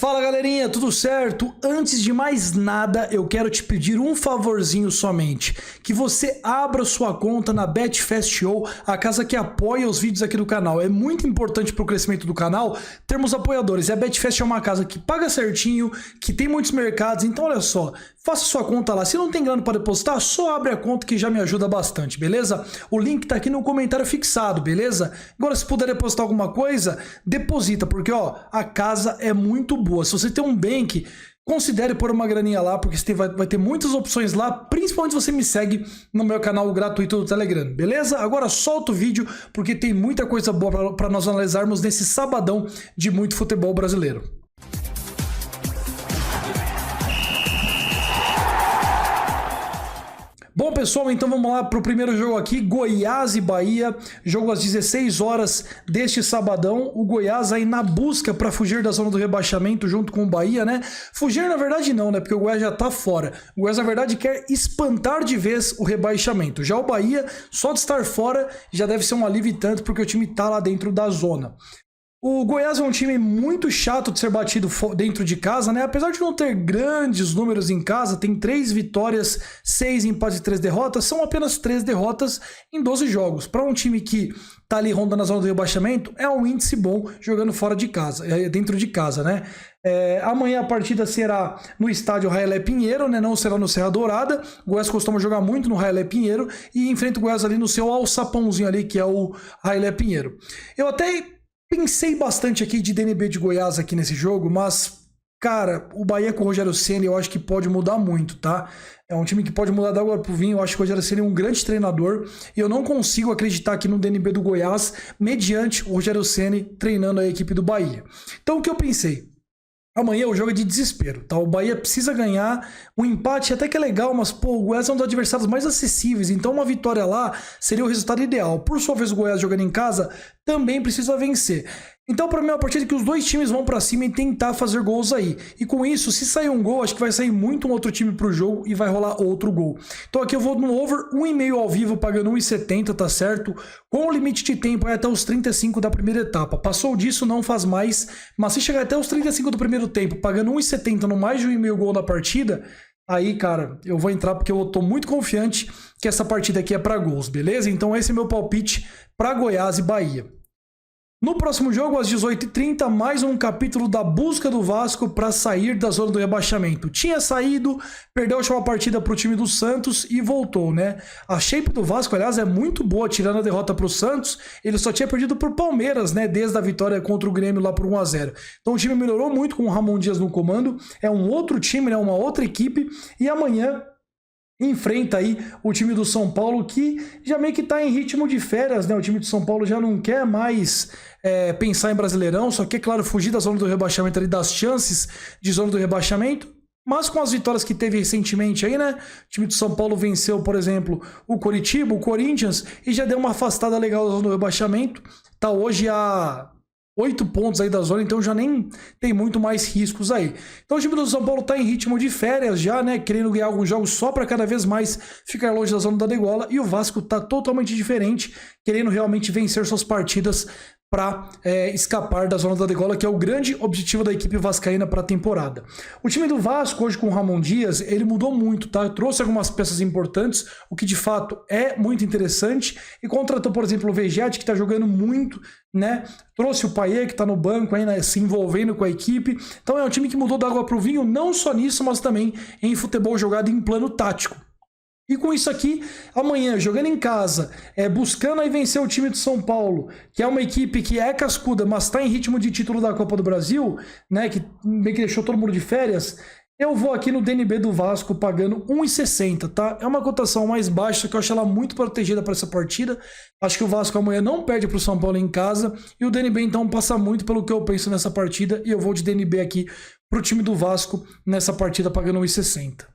Fala galerinha, tudo certo? Antes de mais nada, eu quero te pedir um favorzinho somente, que você abra sua conta na Betfast.io, a casa que apoia os vídeos aqui do canal. É muito importante para o crescimento do canal termos apoiadores, e a Betfast é uma casa que paga certinho, que tem muitos mercados, então olha só, faça sua conta lá. Se não tem grana para depositar, só abre a conta que já me ajuda bastante, beleza? O link tá aqui no comentário fixado, beleza? Agora, se puder depositar alguma coisa, deposita, porque ó, a casa é muito boa. Se você tem um bank, considere pôr uma graninha lá, porque você vai ter muitas opções lá, principalmente se você me segue no meu canal gratuito do Telegram, beleza? Agora solta o vídeo, porque tem muita coisa boa para nós analisarmos nesse sabadão de muito futebol brasileiro. Bom pessoal, então vamos lá para o primeiro jogo aqui, Goiás e Bahia, jogo às 16 horas deste sabadão. O Goiás aí na busca para fugir da zona do rebaixamento junto com o Bahia, né? Fugir na verdade não, né? Porque o Goiás já tá fora. O Goiás na verdade quer espantar de vez o rebaixamento. Já o Bahia, só de estar fora, já deve ser um alívio e tanto, porque o time tá lá dentro da zona. O Goiás é um time muito chato de ser batido dentro de casa, né? Apesar de não ter grandes números em casa, tem 3 vitórias, 6 empates e 3 derrotas, são apenas 3 derrotas em 12 jogos. Para um time que tá ali rondando a zona do rebaixamento, é um índice bom jogando fora de casa, dentro de casa, né? Amanhã a partida será no estádio Railé Pinheiro, né? Não será no Serra Dourada. O Goiás costuma jogar muito no Railé Pinheiro e enfrenta o Goiás ali no seu alçapãozinho ali, que é o Railé Pinheiro. Eu até pensei bastante aqui de DNB de Goiás aqui nesse jogo, mas, cara, o Bahia com o Rogério Ceni eu acho que pode mudar muito, tá? É um time que pode mudar da água pro vinho. Eu acho que o Rogério Ceni é um grande treinador e eu não consigo acreditar aqui no DNB do Goiás mediante o Rogério Ceni treinando a equipe do Bahia. Então o que eu pensei? Amanhã o jogo é de desespero, tá? O Bahia precisa ganhar, um empate até que é legal, mas pô, o Goiás é um dos adversários mais acessíveis, então uma vitória lá seria o resultado ideal. Por sua vez, o Goiás jogando em casa também precisa vencer. Então, para mim, é uma partida que os dois times vão para cima e tentar fazer gols aí. E com isso, se sair um gol, acho que vai sair muito um outro time pro jogo e vai rolar outro gol. Então aqui eu vou no over 1,5 ao vivo, pagando 1,70, tá certo? Com o limite de tempo é até os 35 da primeira etapa. Passou disso, não faz mais. Mas se chegar até os 35 do primeiro tempo, pagando 1,70 no mais de 1,5 gol da partida, aí, cara, eu vou entrar porque eu tô muito confiante que essa partida aqui é para gols, beleza? Então esse é meu palpite para Goiás e Bahia. No próximo jogo, às 18h30, mais um capítulo da busca do Vasco para sair da zona do rebaixamento. Tinha saído, perdeu a última partida para o time do Santos e voltou, né? A shape do Vasco, aliás, é muito boa, tirando a derrota para o Santos. Ele só tinha perdido para o Palmeiras, né? Desde a vitória contra o Grêmio lá por 1-0. Então o time melhorou muito com o Ramon Dias no comando. É um outro time, né? Uma outra equipe. E amanhã enfrenta aí o time do São Paulo, que já meio que tá em ritmo de férias, né? O time do São Paulo já não quer mais pensar em Brasileirão, só quer, claro, fugir da zona do rebaixamento ali, das chances de zona do rebaixamento. Mas com as vitórias que teve recentemente aí, né? O time do São Paulo venceu, por exemplo, o Coritiba, o Corinthians, e já deu uma afastada legal da zona do rebaixamento. Tá hoje a 8 pontos aí da zona, então já nem tem muito mais riscos aí. Então o time do São Paulo tá em ritmo de férias já, né? Querendo ganhar alguns jogos só para cada vez mais ficar longe da zona da degola. E o Vasco tá totalmente diferente, querendo realmente vencer suas partidas para escapar da zona da degola, que é o grande objetivo da equipe vascaína para a temporada. O time do Vasco, hoje com o Ramon Dias, ele mudou muito, tá? Trouxe algumas peças importantes, o que de fato é muito interessante, e contratou, por exemplo, o Vegetti, que está jogando muito, né? Trouxe o Payet, que está no banco aí, né? Se envolvendo com a equipe. Então é um time que mudou da água para o vinho, não só nisso, mas também em futebol jogado em plano tático. E com isso aqui, amanhã, jogando em casa, buscando aí vencer o time de São Paulo, que é uma equipe que é cascuda, mas está em ritmo de título da Copa do Brasil, né, que meio que deixou todo mundo de férias, eu vou aqui no DNB do Vasco pagando 1,60, tá? É uma cotação mais baixa, que eu acho ela muito protegida para essa partida. Acho que o Vasco amanhã não perde para o São Paulo em casa, e o DNB então passa muito pelo que eu penso nessa partida, e eu vou de DNB aqui para o time do Vasco nessa partida pagando 1,60.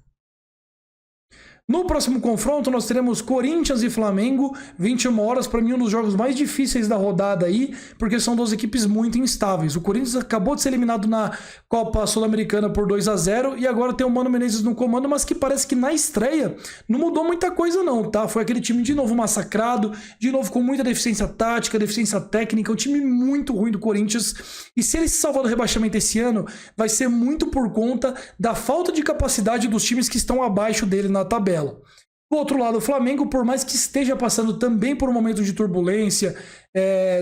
No próximo confronto, nós teremos Corinthians e Flamengo, 21 horas, para mim um dos jogos mais difíceis da rodada aí, porque são duas equipes muito instáveis. O Corinthians acabou de ser eliminado na Copa Sul-Americana por 2-0 e agora tem o Mano Menezes no comando, mas que parece que na estreia não mudou muita coisa não, tá? Foi aquele time de novo massacrado, de novo com muita deficiência tática, deficiência técnica, um time muito ruim do Corinthians. E se ele se salvar do rebaixamento esse ano, vai ser muito por conta da falta de capacidade dos times que estão abaixo dele na tabela. Do outro lado, o Flamengo, por mais que esteja passando também por um momento de turbulência,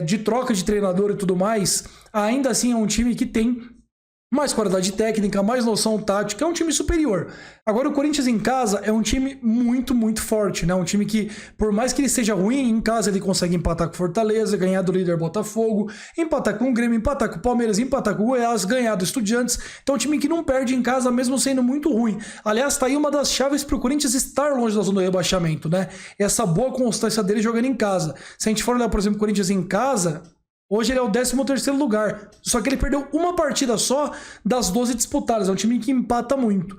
de troca de treinador e tudo mais, ainda assim é um time que tem mais qualidade técnica, mais noção tática, é um time superior. Agora o Corinthians em casa é um time muito, muito forte, né? Um time que, por mais que ele seja ruim, em casa ele consegue empatar com o Fortaleza, ganhar do líder Botafogo, empatar com o Grêmio, empatar com o Palmeiras, empatar com o Goiás, ganhar do Estudiantes. Então é um time que não perde em casa, mesmo sendo muito ruim. Aliás, tá aí uma das chaves para o Corinthians estar longe da zona do rebaixamento, né? Essa boa constância dele jogando em casa. Se a gente for olhar, por exemplo, o Corinthians em casa, hoje ele é o 13º lugar, só que ele perdeu uma partida só das 12 disputadas, é um time que empata muito.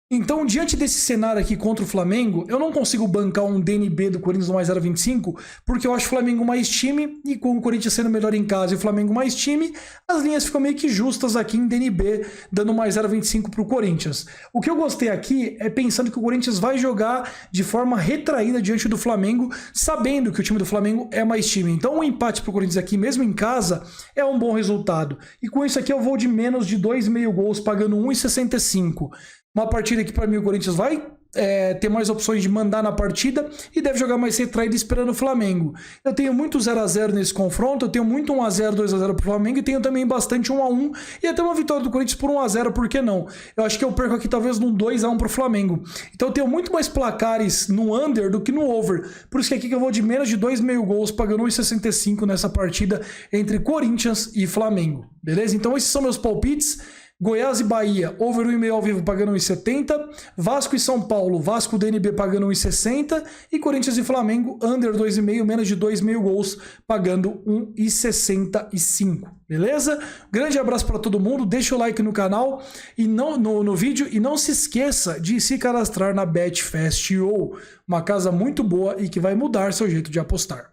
Então, diante desse cenário aqui contra o Flamengo, eu não consigo bancar um DNB do Corinthians no mais 0,25, porque eu acho o Flamengo mais time, e com o Corinthians sendo melhor em casa e o Flamengo mais time, as linhas ficam meio que justas aqui em DNB, dando mais 0,25 para o Corinthians. O que eu gostei aqui é pensando que o Corinthians vai jogar de forma retraída diante do Flamengo, sabendo que o time do Flamengo é mais time. Então, o empate para o Corinthians aqui, mesmo em casa, é um bom resultado. E com isso aqui eu vou de menos de 2,5 gols, pagando 1,65. Uma partida que para mim o Corinthians vai ter mais opções de mandar na partida e deve jogar mais retraído esperando o Flamengo. Eu tenho muito 0-0 nesse confronto, eu tenho muito 1-0, 2-0 pro Flamengo e tenho também bastante 1-1 e até uma vitória do Corinthians por 1-0, por que não? Eu acho que eu perco aqui talvez num 2-1 pro Flamengo. Então eu tenho muito mais placares no under do que no over. Por isso que aqui que eu vou de menos de 2,5 gols, pagando 1,65 nessa partida entre Corinthians e Flamengo. Beleza? Então esses são meus palpites. Goiás e Bahia, over 1,5 ao vivo pagando 1,70. Vasco e São Paulo, Vasco DNB pagando 1,60. E Corinthians e Flamengo, under 2,5, menos de 2,5 gols, pagando 1,65. Beleza? Grande abraço para todo mundo, deixa o like no canal e no vídeo e não se esqueça de se cadastrar na Betfast, uma casa muito boa e que vai mudar seu jeito de apostar.